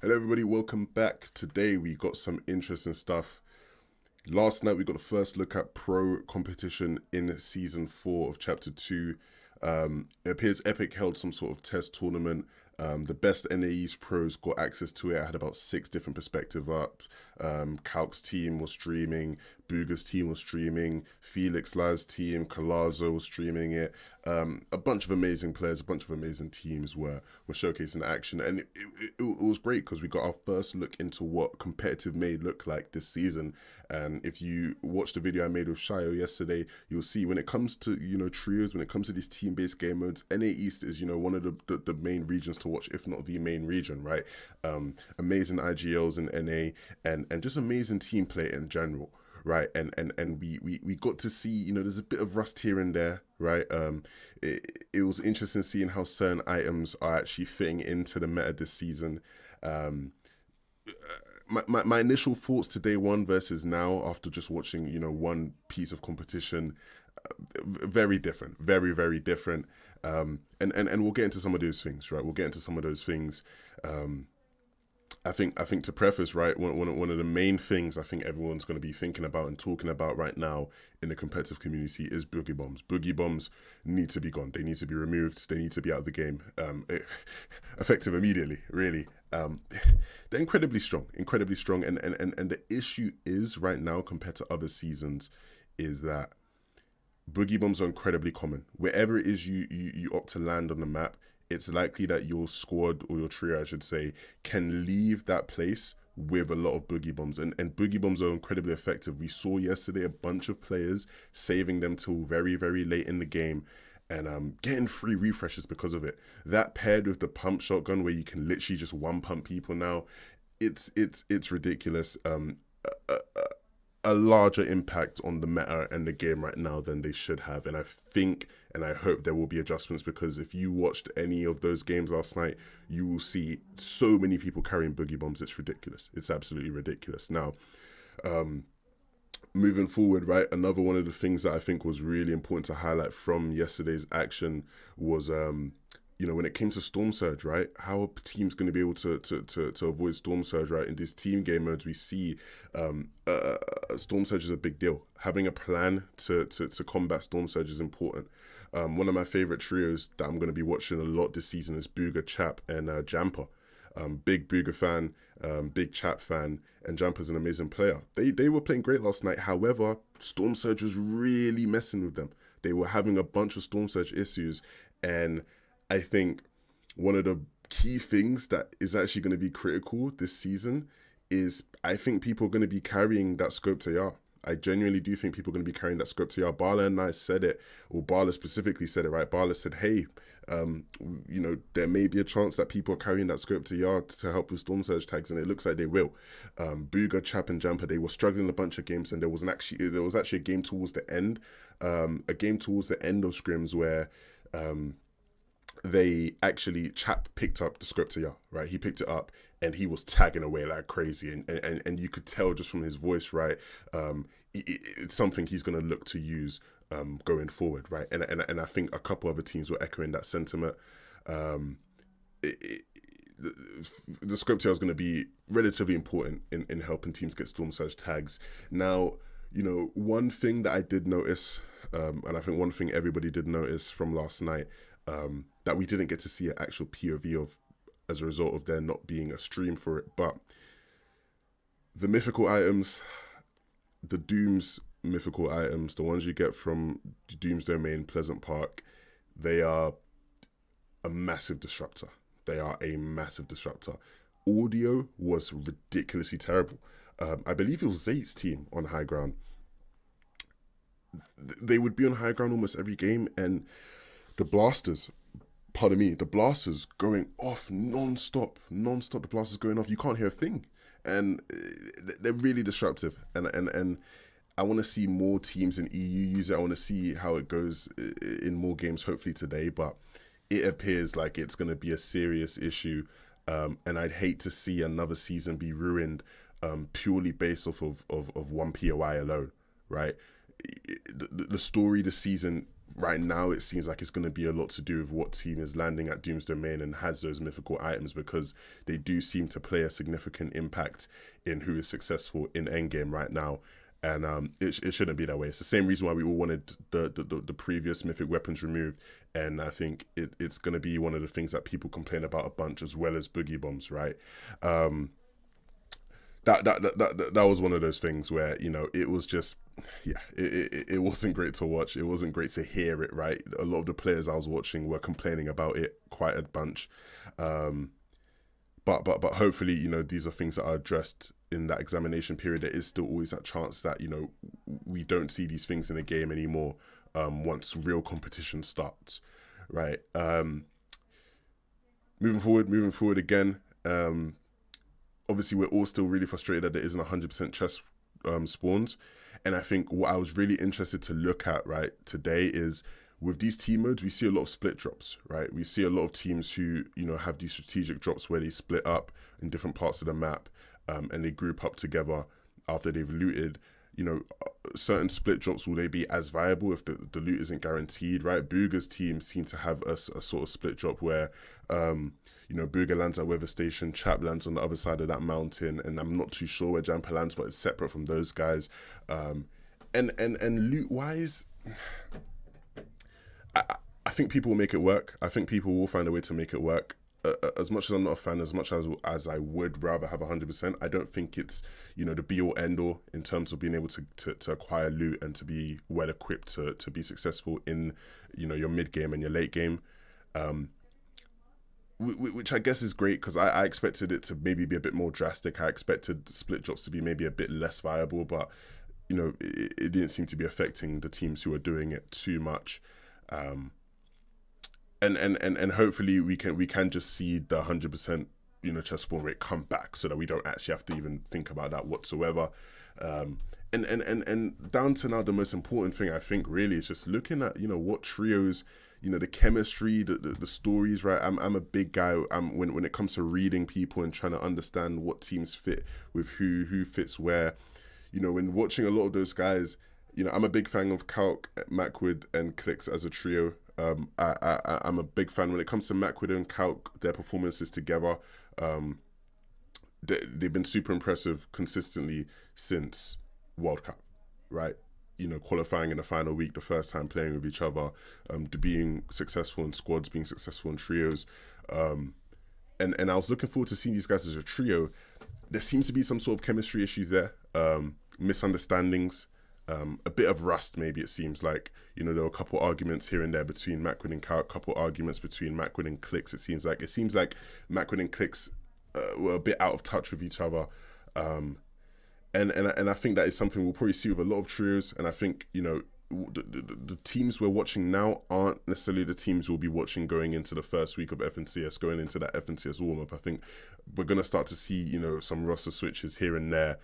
Hello, everybody. Welcome back. Today we got some interesting stuff. Last night we got the first look at pro competition in season 4 of chapter 2. It appears Epic held some sort of test tournament. The best NAE's pros got access to it. I had about 6 different perspective up. Calc's team was streaming. Boogie's team was streaming. Felix Live's team, Colazo was streaming it. A bunch of amazing players, a bunch of amazing teams were showcasing action, and it was great because we got our first look into what competitive may look like this season. And if you watched the video I made with Shayo yesterday, you'll see when it comes to trios, when it comes to these team-based game modes, NA East is one of the main regions to watch, if not the main region, right? Amazing IGLs in NA and just amazing team play in general. Right, and we got to see, there's a bit of rust here and there, right? It was interesting seeing how certain items are actually fitting into the meta this season. My initial thoughts to day one versus now, after just watching, one piece of competition, very different, very, very different. And we'll get into some of those things, right? We'll get into some of those things. I think to preface, right, one of the main things I think everyone's going to be thinking about and talking about right now in the competitive community is boogie bombs. Boogie bombs need to be gone. They need to be removed. They need to be out of the game. Effective immediately, really. They're incredibly strong, and the issue is right now compared to other seasons is that boogie bombs are incredibly common. Wherever it is you opt to land on the map, it's likely that your squad, or your trio, I should say, can leave that place with a lot of boogie bombs. And boogie bombs are incredibly effective. We saw yesterday a bunch of players saving them till very, very late in the game and getting free refreshes because of it. That paired with the pump shotgun where you can literally just one pump people now, it's ridiculous. A larger impact on the meta and the game right now than they should have. And I think and I hope there will be adjustments, because if you watched any of those games last night, you will see so many people carrying boogie bombs. It's ridiculous. It's absolutely ridiculous. Now, moving forward, right, another one of the things that I think was really important to highlight from yesterday's action was when it came to Storm Surge, right? How are teams going to be able to avoid Storm Surge, right? In these team game modes, we see Storm Surge is a big deal. Having a plan to combat Storm Surge is important. One of my favorite trios that I'm going to be watching a lot this season is Boogie, Chap, and Jamper. Big Boogie fan, big Chap fan, and Jamper's an amazing player. They were playing great last night. However, Storm Surge was really messing with them. They were having a bunch of Storm Surge issues, and I think one of the key things that is actually going to be critical this season is I think people are going to be carrying that scope to YAR. I genuinely do think people are going to be carrying that scope to YAR. Bala and I said it, or Bala specifically said it, right? Bala said, hey, there may be a chance that people are carrying that scope to YAR to help with Storm Surge tags, and it looks like they will. Boogie, Chap, and Jumper, they were struggling a bunch of games, and there was actually a game towards the end, of scrims where they actually, Chap picked up the script to YAR, right? He picked it up and he was tagging away like crazy, and you could tell just from his voice, right? It's something he's going to look to use going forward, right? And I think a couple other teams were echoing that sentiment. The script here is going to be relatively important in helping teams get Storm Surge tags. Now, one thing that I did notice, and I think one thing everybody did notice from last night, that we didn't get to see an actual POV of as a result of there not being a stream for it, but the mythical items, the Doom's mythical items, the ones you get from Doom's Domain, Pleasant Park, they are a massive disruptor. They are a massive disruptor. Audio was ridiculously terrible. I believe it was Zate's team on high ground. They would be on high ground almost every game, and the blasters going off non-stop, the blasters going off, you can't hear a thing, and they're really disruptive, and I want to see more teams in EU use it. I want to see how it goes in more games, hopefully today, but it appears like it's going to be a serious issue, and I'd hate to see another season be ruined purely based off of one POI alone, right? The story this season right now it seems like it's going to be a lot to do with what team is landing at Doom's Domain and has those mythical items, because they do seem to play a significant impact in who is successful in endgame right now. And it shouldn't be that way. It's the same reason why we all wanted the previous mythic weapons removed, and I think it's going to be one of the things that people complain about a bunch, as well as boogie bombs, right? That was one of those things where, you know, it was just, yeah, it wasn't great to watch. It wasn't great to hear it, right? A lot of the players I was watching were complaining about it quite a bunch. But hopefully, you know, these are things that are addressed in that examination period. There is still always that chance that, you know, we don't see these things in the game anymore once real competition starts, right? Moving forward again, obviously we're all still really frustrated that there isn't 100% chest spawns. And I think what I was really interested to look at, right, today is, with these team modes, we see a lot of split drops, right? We see a lot of teams who, you know, have these strategic drops where they split up in different parts of the map, and they group up together after they've looted. You know, certain split drops, will they be as viable if the loot isn't guaranteed, right? Boogie's team seem to have a sort of split drop where, you know, Boogie lands at Weather Station, Chap lands on the other side of that mountain, and I'm not too sure where Jampa lands, but it's separate from those guys. And loot-wise, I think people will make it work. I think people will find a way to make it work. As much as I'm not a fan, as much as I would rather have 100%, I don't think it's, you know, the be all end all in terms of being able to acquire loot and to be well equipped to be successful in, you know, your mid game and your late game. Which I guess is great, because I expected it to maybe be a bit more drastic. I expected split drops to be maybe a bit less viable, but, you know, it didn't seem to be affecting the teams who are doing it too much. And hopefully we can just see the 100%, you know, chest spawn rate come back, so that we don't actually have to even think about that whatsoever. And down to now, the most important thing I think really is just looking at, you know, what trios, you know, the chemistry, the stories, right? I'm a big guy. When it comes to reading people and trying to understand what teams fit with who fits where, you know, when watching a lot of those guys, you know, I'm a big fan of Kalk, Macwood, and Clicks as a trio. I'm a big fan when it comes to Macwood and Kalk, their performances together. They've been super impressive consistently since World Cup, right? You know, qualifying in the final week, the first time playing with each other, being successful in squads, being successful in trios. And I was looking forward to seeing these guys as a trio. There seems to be some sort of chemistry issues there, misunderstandings. A bit of rust, maybe it seems like. You know, there were a couple arguments here and there between Macwood and Kalk, a couple arguments between Macwood and Clicks. It seems like Macwood and Clicks were a bit out of touch with each other. And I think that is something we'll probably see with a lot of trios. And I think, you know, the teams we're watching now aren't necessarily the teams we'll be watching going into the first week of FNCS, going into that FNCS warm-up. I think we're going to start to see, you know, some roster switches here and there.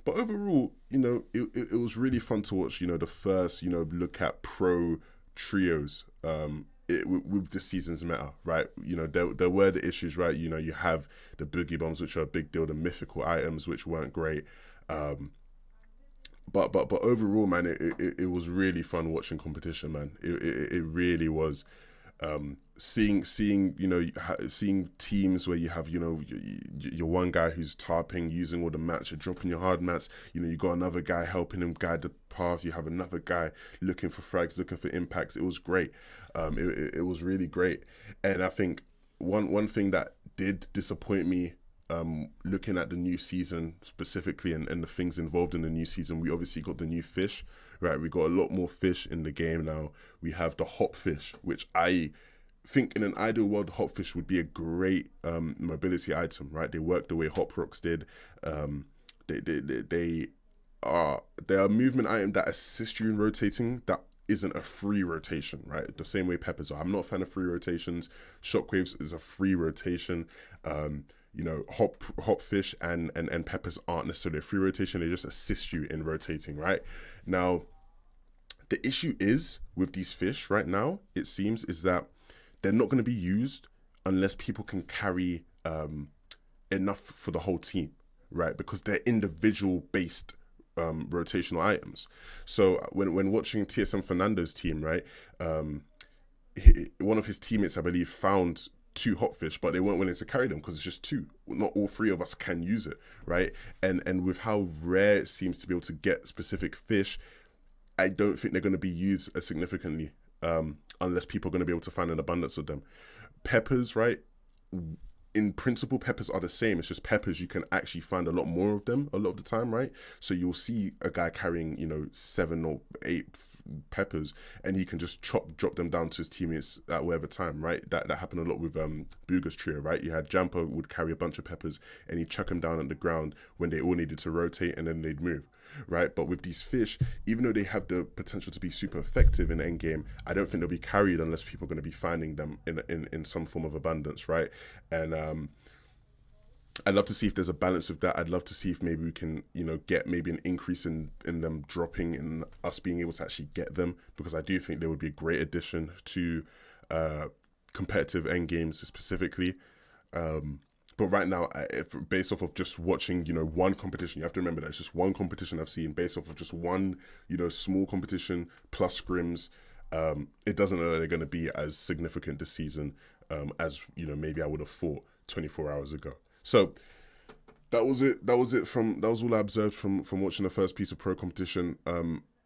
But overall, you know, it was really fun to watch, you know, the first, you know, look at pro trios with this season's meta, right? You know, there were the issues, right? You know, you have the boogie bombs, which are a big deal, the mythical items, which weren't great. But overall, man, it was really fun watching competition, man. It really was. Seeing you know, seeing teams where you have, you know, your one guy who's tarping, using all the mats, you're dropping your hard mats, you know, you got another guy helping him guide the path, you have another guy looking for frags, looking for impacts. It was great. It was really great. And I think one thing that did disappoint me, looking at the new season specifically and the things involved in the new season, we obviously got the new fish, right? We got a lot more fish in the game now. We have the hop fish, which I think in an ideal world, hop fish would be a great mobility item, right? They work the way hop rocks did. They are a movement item that assists you in rotating, that isn't a free rotation, right? The same way peppers are. I'm not a fan of free rotations. Shockwaves is a free rotation. You know, hop fish and peppers aren't necessarily a free rotation. They just assist you in rotating, right? Now, the issue is with these fish right now, it seems, is that they're not going to be used unless people can carry enough for the whole team, right? Because they're individual based rotational items. So when watching TSM Fernando's team, right, one of his teammates, I believe, found two hotfish, but they weren't willing to carry them because it's just two. Not all three of us can use it, right? And with how rare it seems to be able to get specific fish, I don't think they're going to be used as significantly unless people are going to be able to find an abundance of them. Peppers, right? In principle, peppers are the same. It's just peppers, you can actually find a lot more of them a lot of the time, right? So you'll see a guy carrying, 7 or 8 peppers, and he can just drop them down to his teammates at whatever time, right? That happened a lot with Boogie's trio, right? You had Jampa would carry a bunch of peppers, and he'd chuck them down on the ground when they all needed to rotate, and then they'd move, right? But with these fish, even though they have the potential to be super effective in the end game, I don't think they'll be carried unless people are going to be finding them in some form of abundance, right? And I'd love to see if there's a balance with that. I'd love to see if maybe we can, get maybe an increase in them dropping and us being able to actually get them, because I do think they would be a great addition to competitive end games specifically. But right now, based off of just watching, one competition, you have to remember that it's just one competition I've seen, based off of just one, small competition plus scrims. It doesn't look like they're going to be as significant this season as, maybe I would have thought 24 hours ago. So that was it. That was all I observed from watching the first piece of pro competition.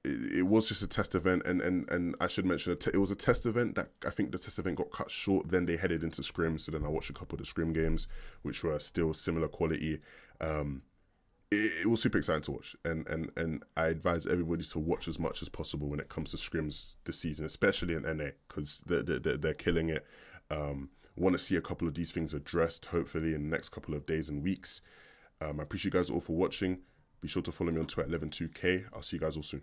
It was just a test event, and I should mention it was a test event that I think the test event got cut short. Then they headed into scrim, so then I watched a couple of the scrim games, which were still similar quality. It was super exciting to watch, and I advise everybody to watch as much as possible when it comes to scrims this season, especially in NA, because they're killing it. Want to see a couple of these things addressed, hopefully, in the next couple of days and weeks. I appreciate you guys all for watching. Be sure to follow me on Twitter at 112k. I'll see you guys all soon.